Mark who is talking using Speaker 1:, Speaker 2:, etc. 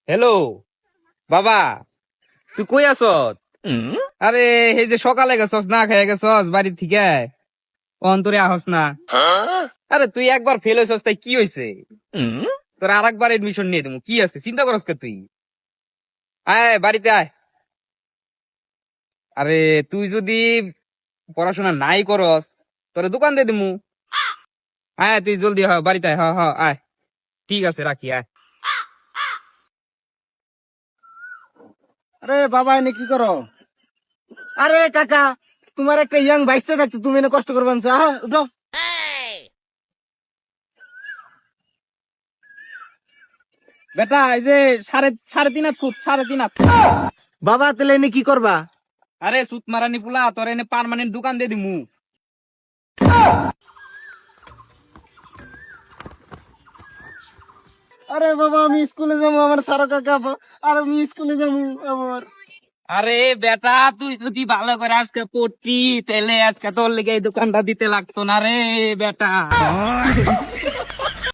Speaker 1: Hello বাবা, তুই কই আছত? আরে এই যে সকালে গেছস না খেয়ে গেছস বাড়ি থেকে, অন্তরে আহস না। আরে তুই একবার ফেল হয়েছস তাই কি হয়েছে? তোর আর একবার এডমিশন নিয়ে দেবো, কি আছে চিন্তা করস কে তুই? আয় বাড়িতে আয়। আরে তুই যদি পড়াশোনা নাই করস তোরে দোকান দিয়ে দিমু। আয় তুই জলদি হ বাড়িতে আয়, হ হ আয়। ঠিক আছে রাখি, আয়।
Speaker 2: আরে বাবা এনে কি করো? আরে কাকা, তোমার একটা ইয়াং বাইসতে থাকতো, তুমি এনে কষ্ট করবেন হ্যাঁ উঠো।
Speaker 1: বেটা এই যে সাড়ে সাড়ে 3 হাত ফুট, 3.5 হাত।
Speaker 2: বাবা তাহলে এনে কি করবা?
Speaker 1: আরে সুত মারানি পুলা, তোর এনে পার্মানেন্ট দোকান দিয়ে দিমু।
Speaker 2: আরে বাবা আমি স্কুলে যাবো, আমার সারো কাকা আর আমি স্কুলে যাবো আমার।
Speaker 1: আরে বেটা তুই যদি ভালো করে আজকে পড়তি তাহলে আজকে তোর লেগে এই দোকানটা দিতে লাগতো না রে বেটা।